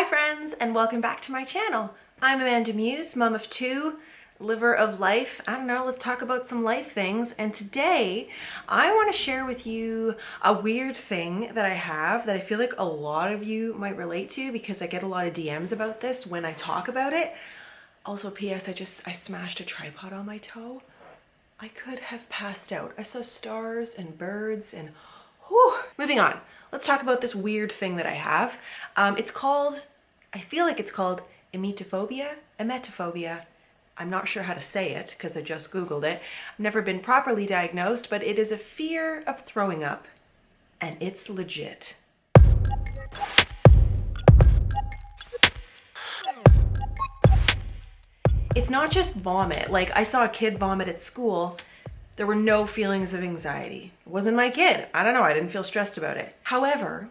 Hi friends, and welcome back to my channel. I'm AmandaMuse, mom of two, liver of life. I don't know, let's talk about some life things. And today I want to share with you a weird thing that I have that I feel like a lot of you might relate to because I get a lot of DMs about this when I talk about it. Also, P.S. I smashed a tripod on my toe. I could have passed out. I saw stars and birds and whew. Moving on. Let's talk about this weird thing that I have. I feel like it's called Emetophobia. I'm not sure how to say it because I just Googled it. I've never been properly diagnosed, but it is a fear of throwing up, and it's legit. It's not just vomit. Like, I saw a kid vomit at school. There were no feelings of anxiety. It wasn't my kid. I don't know, I didn't feel stressed about it. However,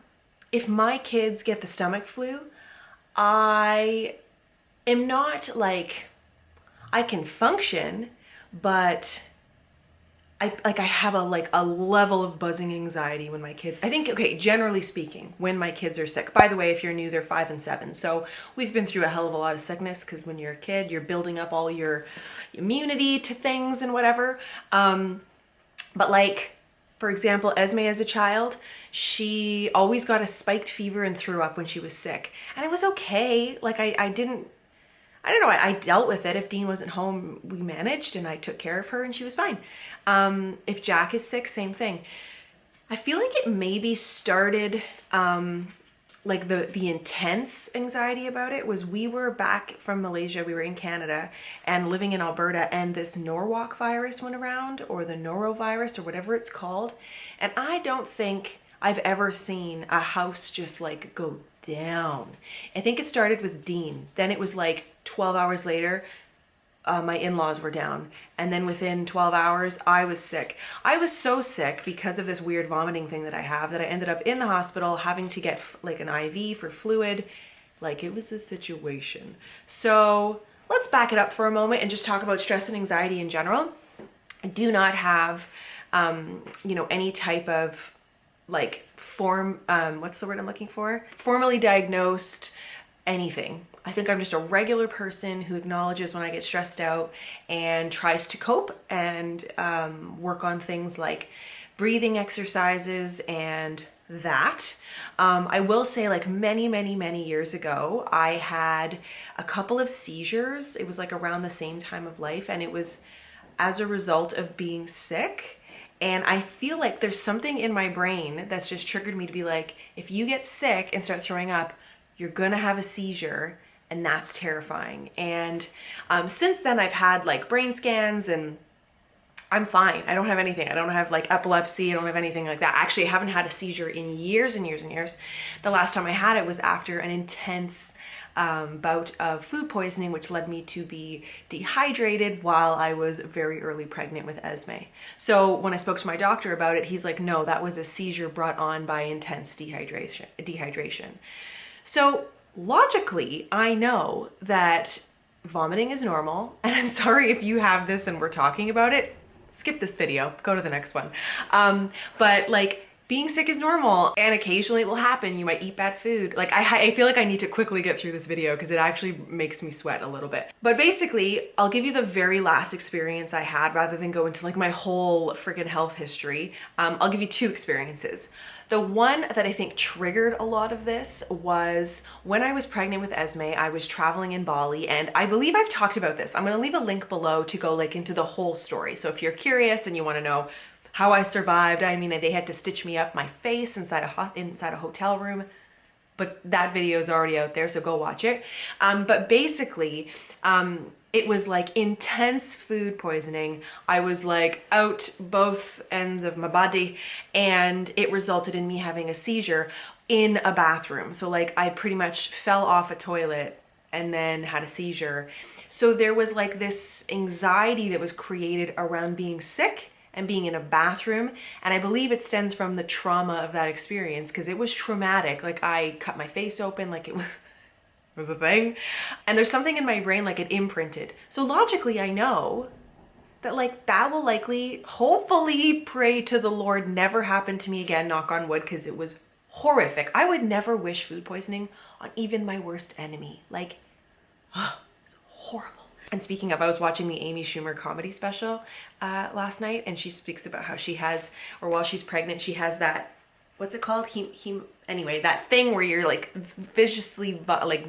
if my kids get the stomach flu, I am not like, I can function, but I have a level of buzzing anxiety when my kids, I think, okay, generally speaking, when my kids are sick. By the way, if you're new, they're 5 and 7. So we've been through a hell of a lot of sickness because when you're a kid, you're building up all your immunity to things and whatever. But like, for example, Esme as a child, she always got a spiked fever and threw up when she was sick. And it was okay. Like I don't know, I dealt with it. If Dean wasn't home, we managed and I took care of her and she was fine. If Jack is sick, same thing. I feel like it maybe started, like the intense anxiety about it was we were back from Malaysia, we were in Canada and living in Alberta, and this Norwalk virus went around, or the norovirus or whatever it's called. And I don't think I've ever seen a house just like go down. I think it started with Dean. Then it was like 12 hours later, my in-laws were down. And then within 12 hours, I was sick. I was so sick because of this weird vomiting thing that I have that I ended up in the hospital having to get like an IV for fluid. Like, it was a situation. So let's back it up for a moment and just talk about stress and anxiety in general. I do not have, any type of like what's the word I'm looking for? Formally diagnosed anything. I think I'm just a regular person who acknowledges when I get stressed out and tries to cope and work on things like breathing exercises and that. I will say, like, many years ago, I had a couple of seizures. It was like around the same time of life, and it was as a result of being sick. And I feel like there's something in my brain that's just triggered me to be like, if you get sick and start throwing up, you're gonna have a seizure, and that's terrifying. And since then I've had like brain scans and I'm fine. I don't have anything. I don't have like epilepsy. I don't have anything like that. Actually, I haven't had a seizure in years and years and years. The last time I had it was after an intense bout of food poisoning, which led me to be dehydrated while I was very early pregnant with Esme. So when I spoke to my doctor about it, he's like, no, that was a seizure brought on by intense dehydration. So logically, I know that vomiting is normal, and I'm sorry if you have this and we're talking about it. Skip this video, go to the next one. But like, being sick is normal, and occasionally it will happen. You might eat bad food. Like, I feel like I need to quickly get through this video because it actually makes me sweat a little bit. But basically, I'll give you the very last experience I had rather than go into like my whole freaking health history. I'll give you two experiences. The one that I think triggered a lot of this was when I was pregnant with Esme. I was traveling in Bali, and I believe I've talked about this. I'm gonna leave a link below to go like into the whole story. So if you're curious and you wanna know how I survived, I mean, they had to stitch me up my face inside a hotel room, but that video is already out there, so go watch it. But basically, it was like intense food poisoning. I was like out both ends of my body, and it resulted in me having a seizure in a bathroom. So like, I pretty much fell off a toilet and then had a seizure. So there was like this anxiety that was created around being sick and being in a bathroom. And I believe it stems from the trauma of that experience because it was traumatic. Like, I cut my face open, like it was a thing. And there's something in my brain, like it imprinted. So logically, I know that like that will likely, hopefully, pray to the Lord, never happen to me again, knock on wood, because it was horrific. I would never wish food poisoning on even my worst enemy. Like, it's horrible. And speaking of, I was watching the Amy Schumer comedy special last night, and she speaks about how she has, or while she's pregnant, she has that, what's it called? Anyway, that thing where you're like viciously, like,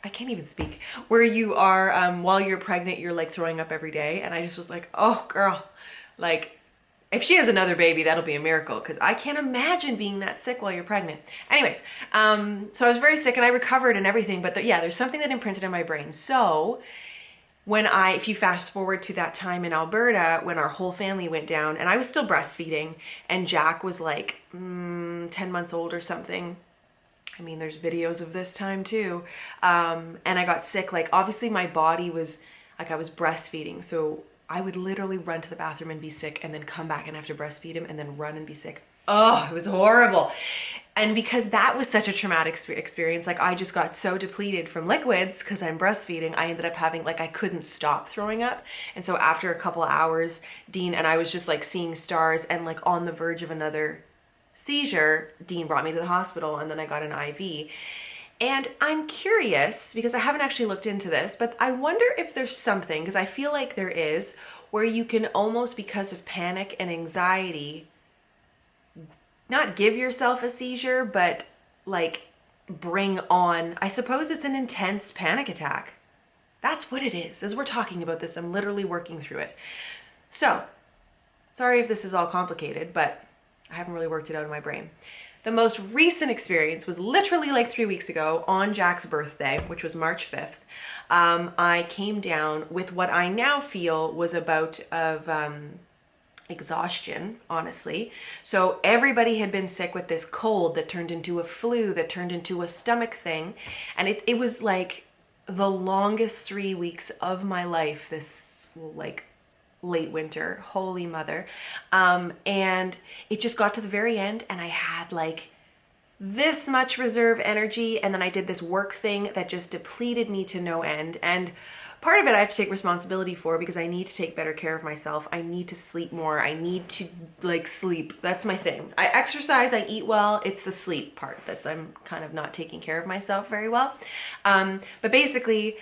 I can't even speak, where you are, while you're pregnant, you're like throwing up every day. And I just was like, oh girl, like, if she has another baby, that'll be a miracle, because I can't imagine being that sick while you're pregnant. Anyways, so I was very sick and I recovered and everything, but yeah, there's something that imprinted in my brain. So if you fast forward to that time in Alberta when our whole family went down, and I was still breastfeeding, and Jack was like 10 months old or something. I mean, there's videos of this time too. And I got sick. Like, obviously my body was, like, I was breastfeeding. So I would literally run to the bathroom and be sick, and then come back and have to breastfeed him, and then run and be sick. Oh, it was horrible. And because that was such a traumatic experience, like, I just got so depleted from liquids because I'm breastfeeding, I ended up having, like, I couldn't stop throwing up. And so after a couple of hours, Dean and I was just like seeing stars and like on the verge of another seizure. Dean brought me to the hospital, and then I got an IV. And I'm curious, because I haven't actually looked into this, but I wonder if there's something, because I feel like there is, where you can almost, because of panic and anxiety, not give yourself a seizure, but like bring on, I suppose it's an intense panic attack. That's what it is. As we're talking about this, I'm literally working through it. So, sorry if this is all complicated, but I haven't really worked it out in my brain. The most recent experience was literally like 3 weeks ago on Jack's birthday, which was March 5th. I came down with what I now feel was a bout of exhaustion, honestly. So everybody had been sick with this cold that turned into a flu, that turned into a stomach thing. And it was like the longest 3 weeks of my life, this like late winter, holy mother. And it just got to the very end, and I had like this much reserve energy, and then I did this work thing that just depleted me to no end. And part of it I have to take responsibility for, because I need to take better care of myself. I need to sleep more. I need to like sleep. That's my thing. I exercise, I eat well. It's the sleep part that's I'm kind of not taking care of myself very well. But basically,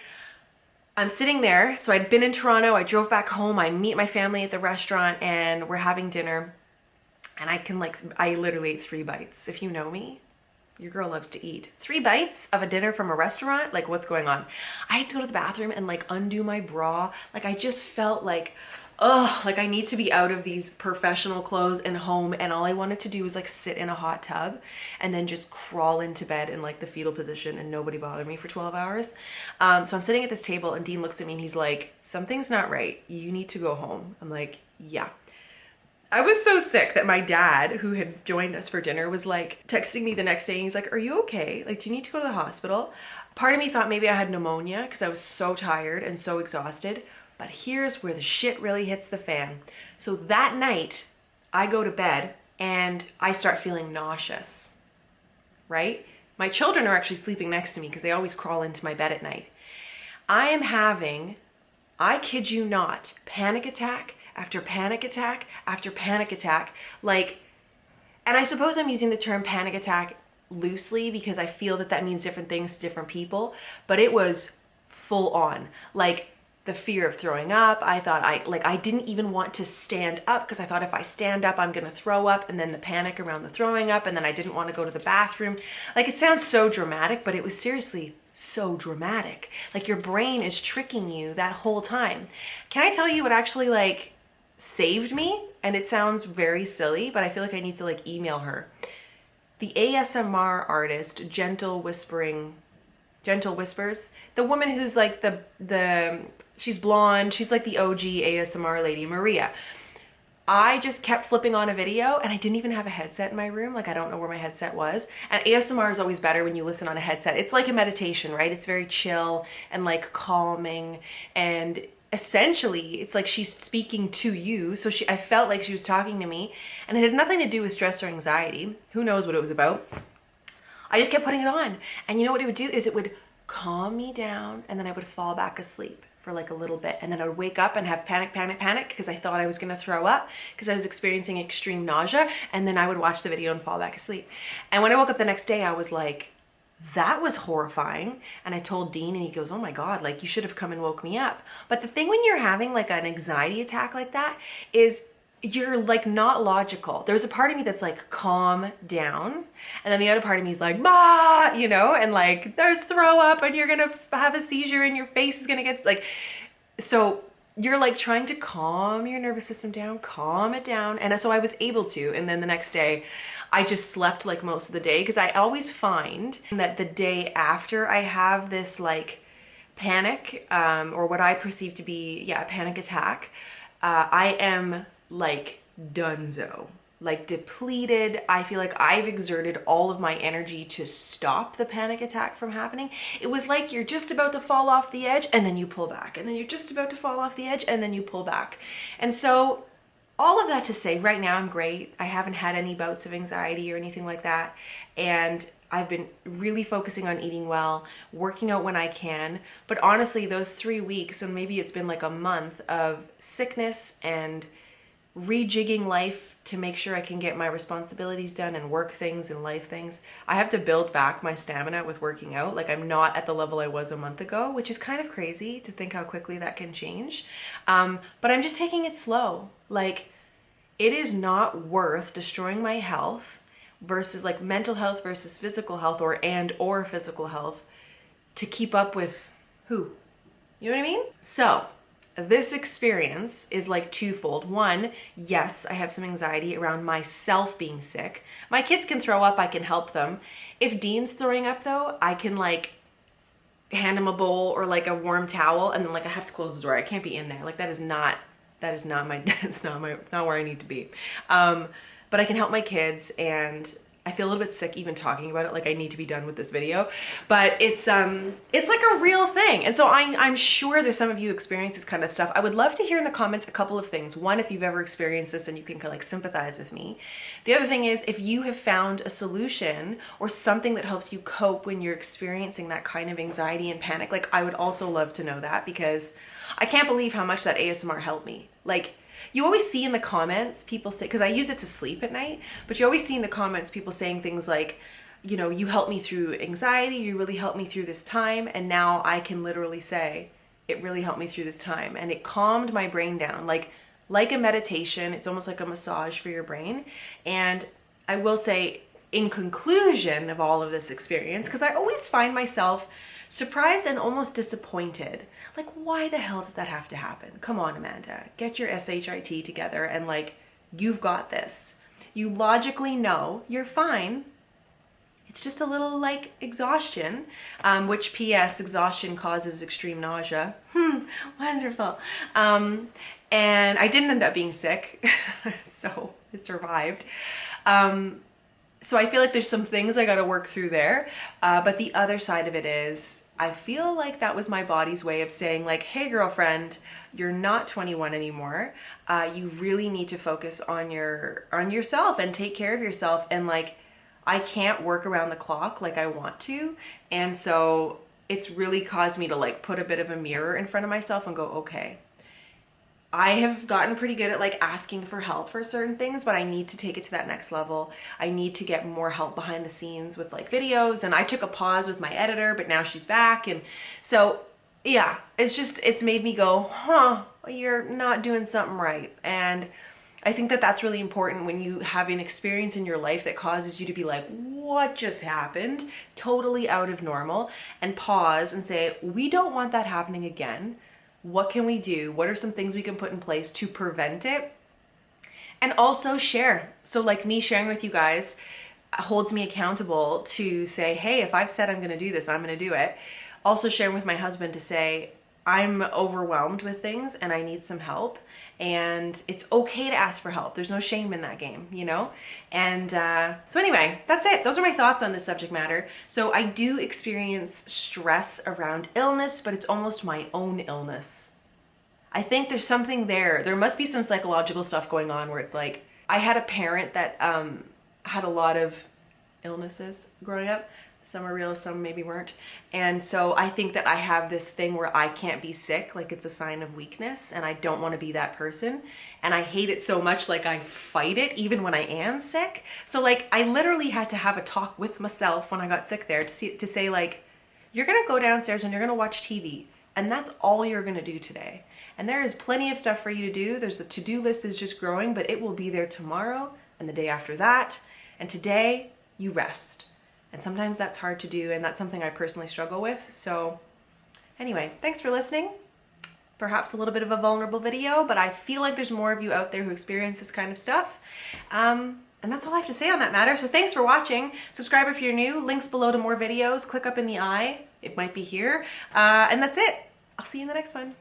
I'm sitting there. So I'd been in Toronto. I drove back home. I meet my family at the restaurant, and we're having dinner. And I literally ate 3 bites. If you know me, your girl loves to eat. 3 bites of a dinner from a restaurant? Like, what's going on? I had to go to the bathroom and like undo my bra. Like, I just felt like, like I need to be out of these professional clothes and home. And all I wanted to do was like sit in a hot tub and then just crawl into bed in like the fetal position and nobody bothered me for 12 hours. So I'm sitting at this table, and Dean looks at me and he's like, something's not right. You need to go home. I'm like, yeah. I was so sick that my dad, who had joined us for dinner, was like texting me the next day, and he's like, are you okay? Like, do you need to go to the hospital? Part of me thought maybe I had pneumonia because I was so tired and so exhausted. But here's where the shit really hits the fan. So that night, I go to bed and I start feeling nauseous, right? My children are actually sleeping next to me because they always crawl into my bed at night. I am having, I kid you not, panic attack after panic attack after panic attack. Like, and I suppose I'm using the term panic attack loosely because I feel that means different things to different people, but it was full on. Like, the fear of throwing up. I thought I didn't even want to stand up because I thought if I stand up, I'm going to throw up, and then the panic around the throwing up, and then I didn't want to go to the bathroom. Like, it sounds so dramatic, but it was seriously so dramatic. Like, your brain is tricking you that whole time. Can I tell you what actually like saved me? And it sounds very silly, but I feel like I need to like email her. The ASMR artist, Gentle Whispers, the woman who's like she's blonde, she's like the OG ASMR lady, Maria. I just kept flipping on a video, and I didn't even have a headset in my room. Like, I don't know where my headset was. And ASMR is always better when you listen on a headset. It's like a meditation, right? It's very chill and like calming, and essentially it's like she's speaking to you. So I felt like she was talking to me, and it had nothing to do with stress or anxiety. Who knows what it was about? I just kept putting it on. And you know what it would do is it would calm me down, and then I would fall back asleep for like a little bit. And then I would wake up and have panic because I thought I was going to throw up because I was experiencing extreme nausea. And then I would watch the video and fall back asleep. And when I woke up the next day, I was like, That was horrifying. And I told Dean and he goes, oh my God, like you should have come and woke me up. But the thing when you're having like an anxiety attack like that is you're like not logical. There's a part of me that's like, calm down. And then the other part of me is like, bah, you know, and like there's throw up and you're gonna have a seizure and your face is gonna get like, so you're like trying to calm your nervous system down, calm it down. And so I was able to. And then the next day I just slept like most of the day because I always find that the day after I have this like panic or what I perceive to be, a panic attack, I am like donezo, like depleted. I feel like I've exerted all of my energy to stop the panic attack from happening. It was like you're just about to fall off the edge and then you pull back, and then you're just about to fall off the edge and then you pull back. And so all of that to say, right now I'm great. I haven't had any bouts of anxiety or anything like that. And I've been really focusing on eating well, working out when I can. But honestly, those 3 weeks, and maybe it's been like a month of sickness and rejigging life to make sure I can get my responsibilities done and work things and life things. I have to build back my stamina with working out. Like I'm not at the level I was a month ago, which is kind of crazy to think how quickly that can change. But I'm just taking it slow. Like it is not worth destroying my health versus like mental health versus physical health or physical health to keep up with who? You know what I mean? So this experience is like twofold. One, yes, I have some anxiety around myself being sick. My kids can throw up, I can help them. If Dean's throwing up though, I can like hand him a bowl or like a warm towel and then like I have to close the door. I can't be in there. Like that is not my, it's not where I need to be. But I can help my kids, and I feel a little bit sick even talking about it. Like I need to be done with this video, but it's like a real thing. And so I'm sure there's some of you experience this kind of stuff. I would love to hear in the comments a couple of things. One, if you've ever experienced this and you can kind of like sympathize with me. The other thing is if you have found a solution or something that helps you cope when you're experiencing that kind of anxiety and panic. Like I would also love to know that because I can't believe how much that ASMR helped me. Like you always see in the comments people say, because I use it to sleep at night, but you always see in the comments people saying things like, you know, you helped me through anxiety, you really helped me through this time, and now I can literally say, it really helped me through this time, and it calmed my brain down. Like a meditation, it's almost like a massage for your brain. And I will say, in conclusion of all of this experience, because I always find myself surprised and almost disappointed. Like, why the hell did that have to happen? Come on, Amanda, get your SHIT together and like, you've got this. You logically know you're fine. It's just a little like exhaustion, which PS, exhaustion causes extreme nausea. Wonderful. And I didn't end up being sick, so I survived. So I feel like there's some things I got to work through there. But the other side of it is I feel like that was my body's way of saying like, hey girlfriend, you're not 21 anymore. You really need to focus on yourself and take care of yourself. And like, I can't work around the clock like I want to. And so it's really caused me to like put a bit of a mirror in front of myself and go, okay, I have gotten pretty good at like asking for help for certain things, but I need to take it to that next level. I need to get more help behind the scenes with like videos. And I took a pause with my editor, but now she's back. And so, yeah, it's made me go, you're not doing something right. And I think that that's really important when you have an experience in your life that causes you to be like, what just happened? Totally out of normal, and pause and say, we don't want that happening again. What can we do? What are some things we can put in place to prevent it? And also share. So like me sharing with you guys holds me accountable to say, hey, if I've said I'm going to do this, I'm going to do it. Also sharing with my husband to say, I'm overwhelmed with things and I need some help. And it's okay to ask for help. There's no shame in that game, you know? And so anyway, that's it. Those are my thoughts on this subject matter. So I do experience stress around illness, but it's almost my own illness. I think there's something there. There must be some psychological stuff going on where it's like, I had a parent that had a lot of illnesses growing up. Some are real, some maybe weren't. And so I think that I have this thing where I can't be sick, like it's a sign of weakness, and I don't want to be that person. And I hate it so much, like I fight it even when I am sick. So like I literally had to have a talk with myself when I got sick there to say like, you're gonna go downstairs and you're gonna watch TV, and that's all you're gonna do today. And there is plenty of stuff for you to do. There's the to-do list is just growing, but it will be there tomorrow and the day after that. And today you rest. And sometimes that's hard to do, and that's something I personally struggle with. So anyway, thanks for listening. Perhaps a little bit of a vulnerable video, but I feel like there's more of you out there who experience this kind of stuff. And that's all I have to say on that matter. So thanks for watching. Subscribe if you're new. Links below to more videos. Click up in the eye. It might be here. And that's it. I'll see you in the next one.